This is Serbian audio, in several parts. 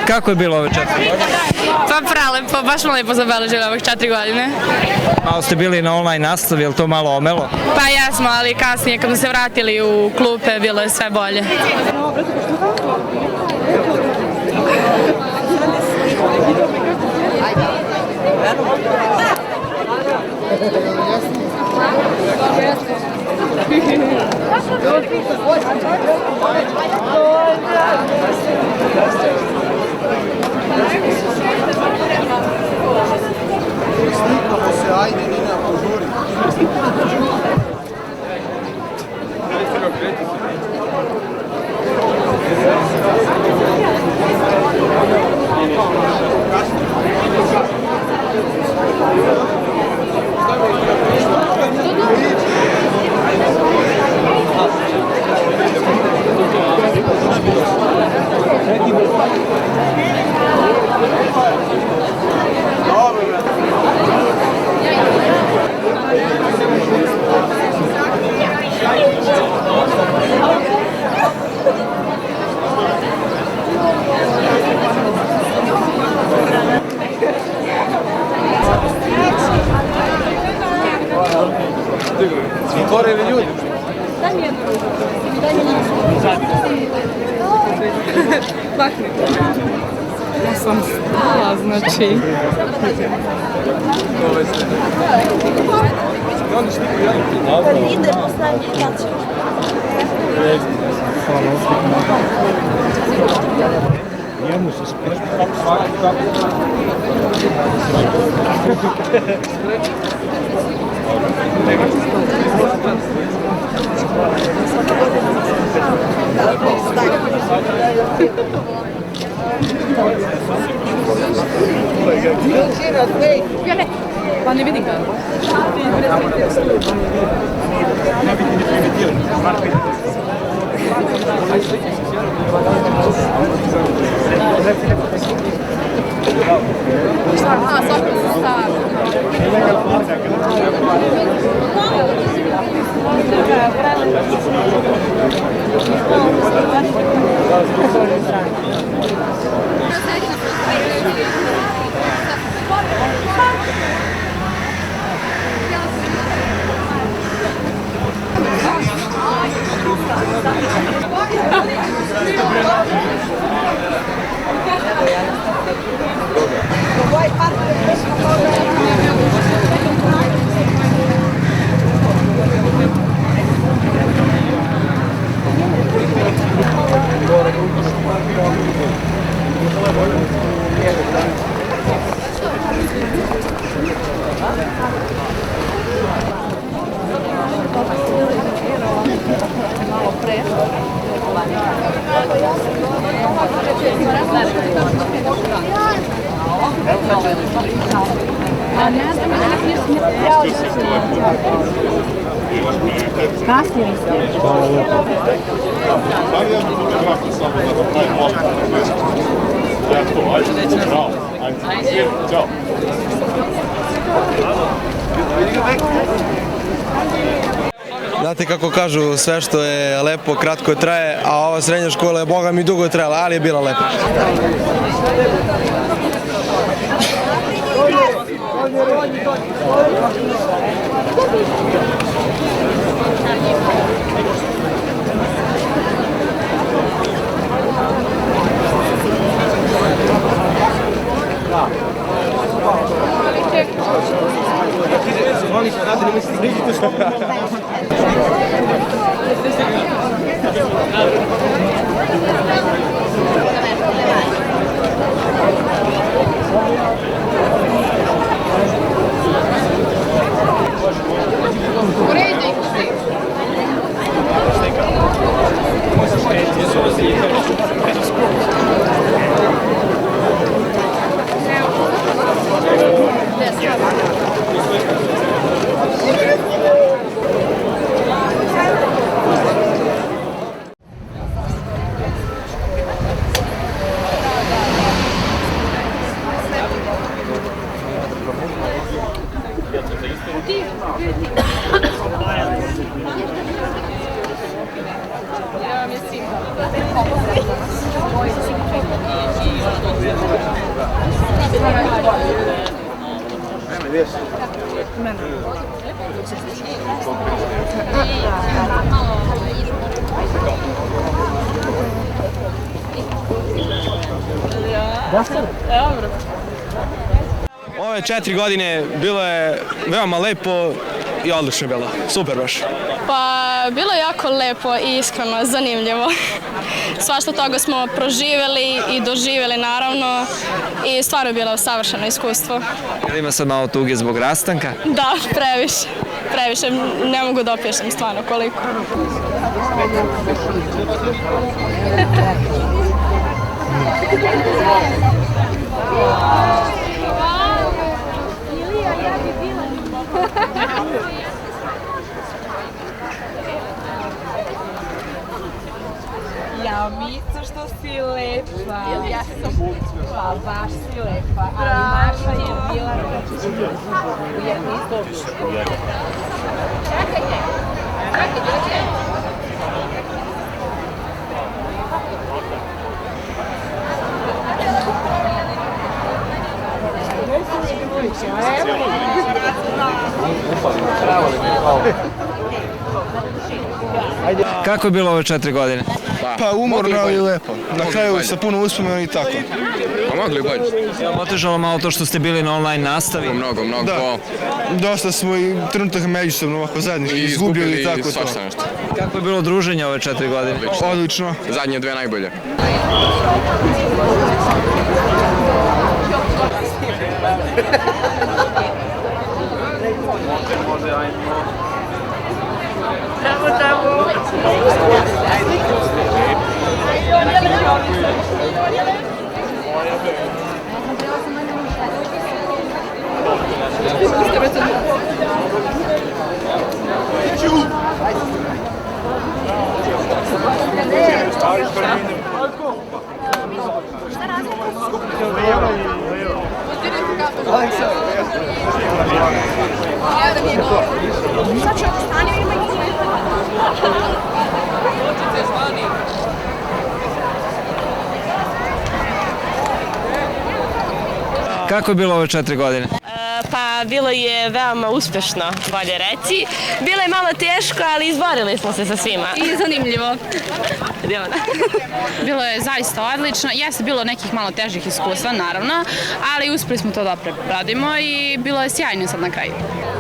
Kako je bilo ove 4 godine? Pa prelepo, baš smo lepo zabeležili ovih 4 godine. Malo ste bili na online nastavi, je li to malo omelo? Pa jesmo, ali kasnije kad smo se vratili u klupe bilo je sve bolje. Slikamo se, ajde Nina, požuri. Gore ljudi. Ja sam stala, znači... Idemo s nami, kad ćemo. Njemu se spreš. Pa ne vidim ga. A, svako se stavi. Znate kako kažu, sve što je lepo kratko traje, a ova srednja škola je boga mi dugo trajala, ali je bila lepa. Ove 4 godine bilo je veoma lepo i odlično je bilo. Super baš. Pa bilo je jako lepo i iskreno zanimljivo. Svašta toga smo proživjeli i doživjeli naravno i stvarno je bilo savršeno iskustvo. Ima sad malo tuge zbog rastanka? Da, previše. Previše, ne mogu da opišem stvarno koliko. Ja, Mica, što si lepa. Ja sam pa baš si lepa. Ali naša je bila u jednom istočku. Čekajte. Kako je bilo ove 4 godine? Pa umorno, ali lepo. Na kraju sa puno uspomena i tako. Pa mogli bolje. Je li otežalo malo to što ste bili na online nastavi? Mnogo. Da. Dosta smo i trenutak međusobno ovako zajednički izgubili i tako to. Svašta nešto. Kako je bilo druženje ove 4 godine? Odlično. Zadnje 2 najbolje. Kako je bilo ove 4 godine? Pa bilo je veoma uspešno, bolje reći. Bilo je malo teško, ali izborili smo se sa svima. I zanimljivo. Bilo je zaista odlično. Jeste bilo nekih malo težih iskustva, naravno, ali uspeli smo to da prebrodimo i bilo je sjajno sad na kraju.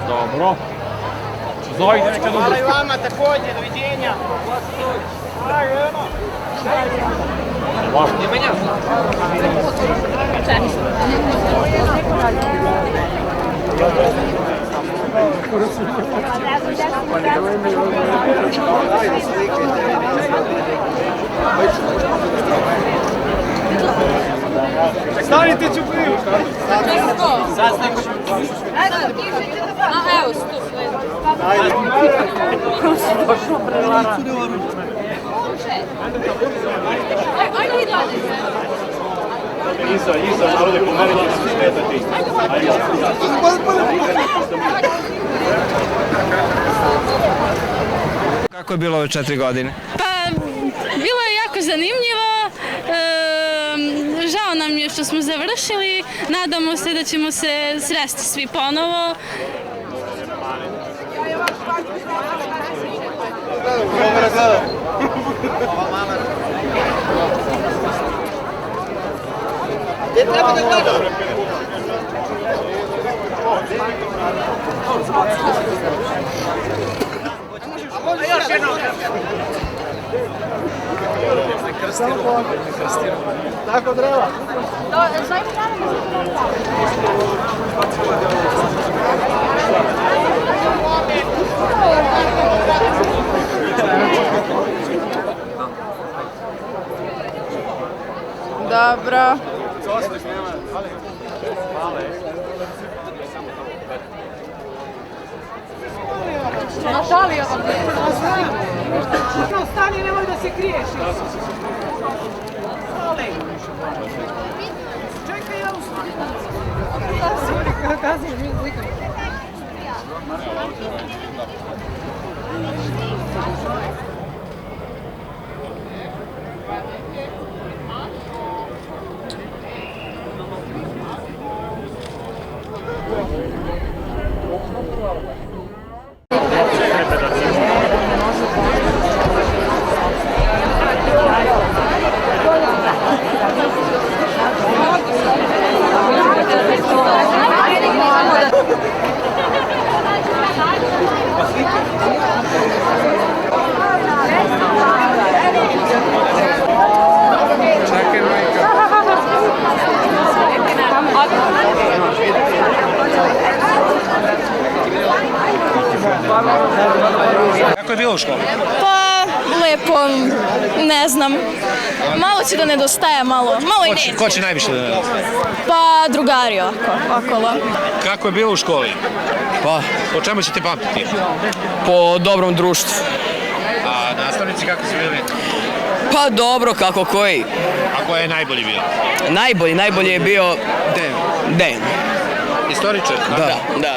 Dobro. Zovite neka dobro. Hvala i vama također, doviđenja. Stanite ću priju. Evo, stup. Iza, narode, pomerite se smetati. Kako je bilo ove 4 godine? Pa, bilo je jako zanimljivo. Žao nam je što smo završili. Nadamo se da ćemo se sresti svi ponovo. Tako treba. Dobro. Natalija vam je. Stani, nemoj da se kriješ. Čekaj, ja Kako je bilo u školi? Pa, lepo, ne znam. Malo će da nedostaje, malo i neće. Ko će najviše da ne? Pa, drugari okolo. Kako je bilo u školi? Pa, Po čemu ćete pamtiti? po dobrom društvu. A nastavnici kako su bili? Pa dobro, kako koji. A ko je najbolji bio? Najbolji je bio Dejan. Istoričar? Da.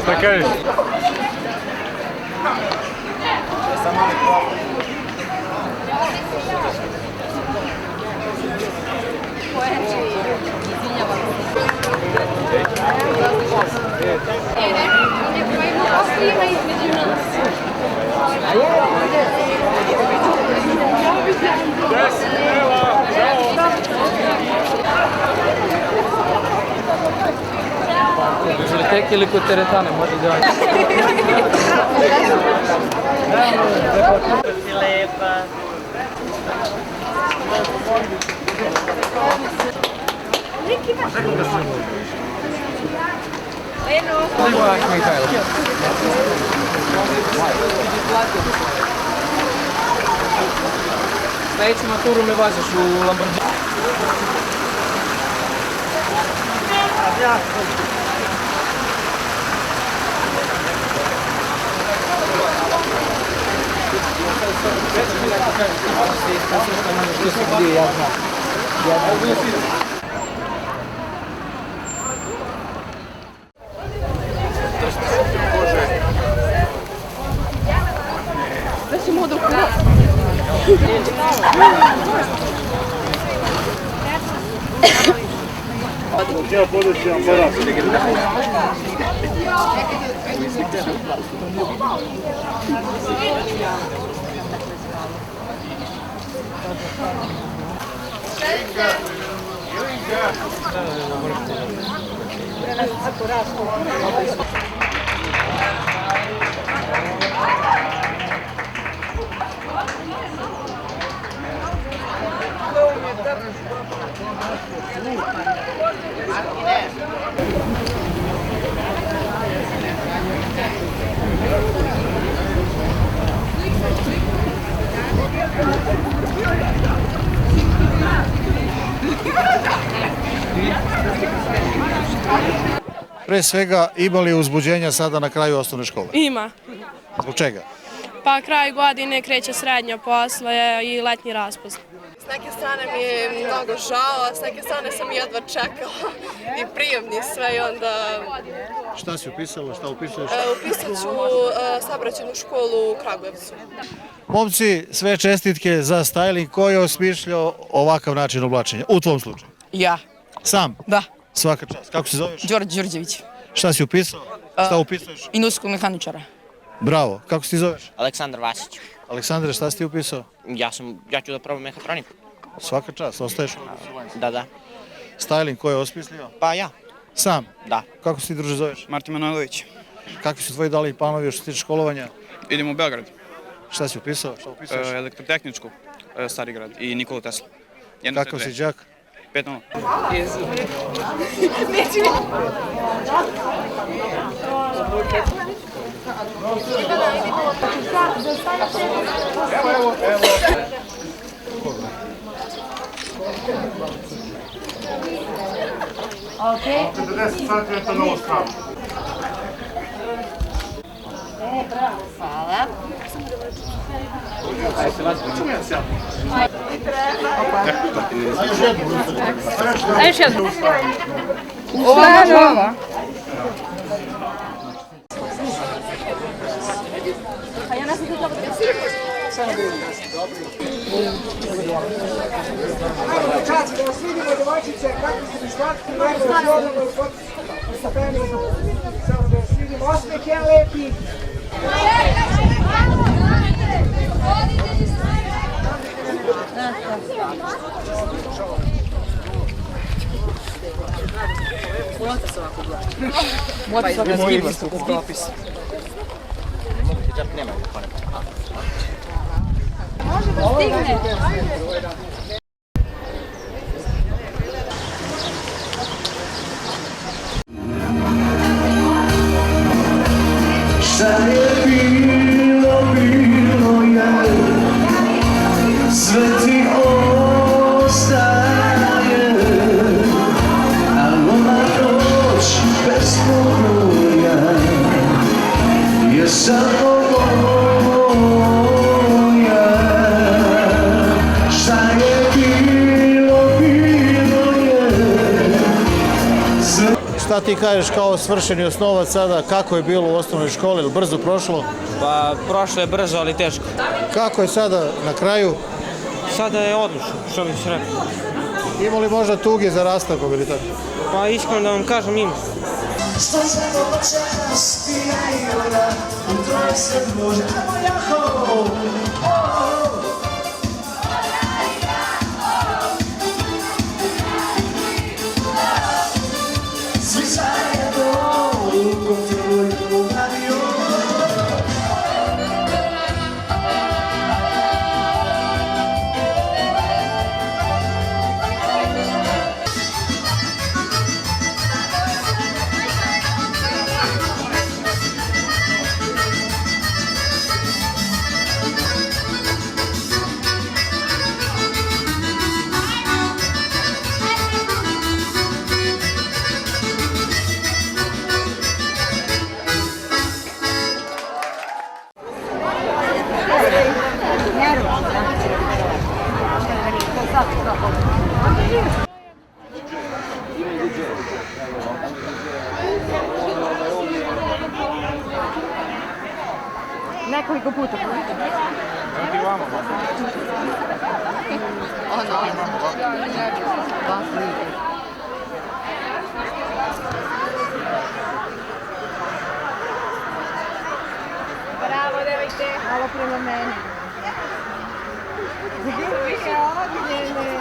Šta kažeš? Biblioteki ili kod teretane, može da Si lepa. Sledeću maturu me vaziš u Lamborghini. Pre svega, ima li uzbuđenja sada na kraju osnovne škole? Ima. Zbog čega? Pa kraj godine kreće srednja posle i letnji raspust. S neke strane mi je mnogo žao, a s neke strane sam jedva čekala i prijemni sve i onda... Šta si upisala, šta upisuješ? Upisat ću saobraćajnu školu u Kragujevcu. Momci, sve čestitke za styling. Ko je osmišljao ovakav način oblačenja? U tvom slučaju? Ja. Sam? Da. Svaka čast. Kako se zoveš? Đorđe Đurđević. Šta si upisao? Šta upisuješ? Industrijskog mehaničara. Bravo. Kako se ti zoveš? Aleksandar Vasić. Aleksandre, šta si ti upisao? Ja ću da probam mehatroniku. Svaka čast. Ostaješ? Da. Styling, ko je osmislio? Pa ja. Sam? Da. Kako se ti, druže, zoveš? Martin Manojlović. Kakvi su tvoji dalji planovi što se tiče školovanja? Idemo u Beograd. Šta si upisao? Šta upisuješ? Elektrotehničku, Stari grad i Nikolu Tesla. Kakav si đak? 5-0. Ok. 40 cm novu stranu. Bravo. Hvala. A još jednu. Ova. Čast, da vas vidimo, devojčice, kako ste izgledati, najbolje sa penijom. Samo da vas vidimo, osmeh je lepi. Može da stigne. Šta je bilo, bilo je, sve ti ostaje, a ona noć bez pokoja je samo moja. Šta je bilo, bilo je. Šta ti kažeš kao svršeni osnovac sada, kako je bilo u osnovnoj školi, ili brzo prošlo? Pa prošlo je brzo, ali teško. Kako je sada na kraju? Sada je odlično, što bih rekao. Ima li možda tuge za rastavkom ili tako? Pa iskreno da vam kažem, ima. Što se noćas ti igra, u tvoj se može, ajmo jako! Svi zajedno u kontrolu radio. Nekoliko puta. Ti vamo. Bravo, devojke. Malo prema meni. Više ognjene.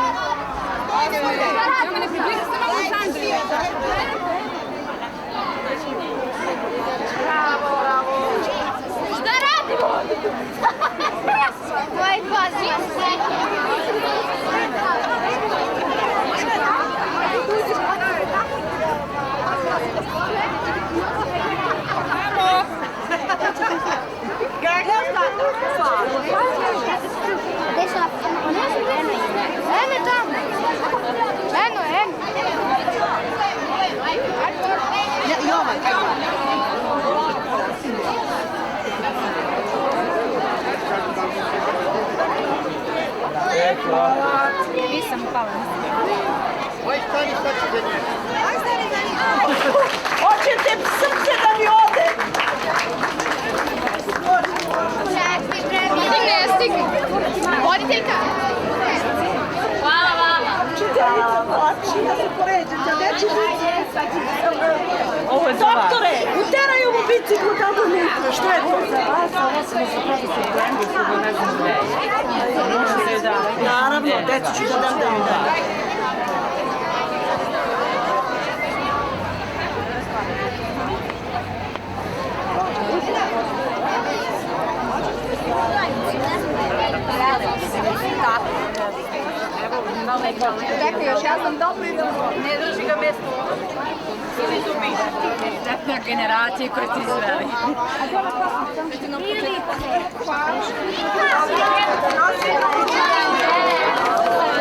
Bravo, bravo. Šta radimo? Tvoj poziv. Eno tamo. Eno. Nisam upala. Hoćete srce da mi ode? Stigni. Voditeljka. Hvala vama. Ja se poređete, neću biti. Doktore, uteraju mu biciklu tamo unutra, što je to za vas? Ovo smo za profesor Blendu, što ne znam gde je. Naravno, decu ću da dam. Čekaj, još ja sam dobro i ne drži ga mjesto. Ili zubi. Takva generacije koje ti izveli.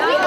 Ili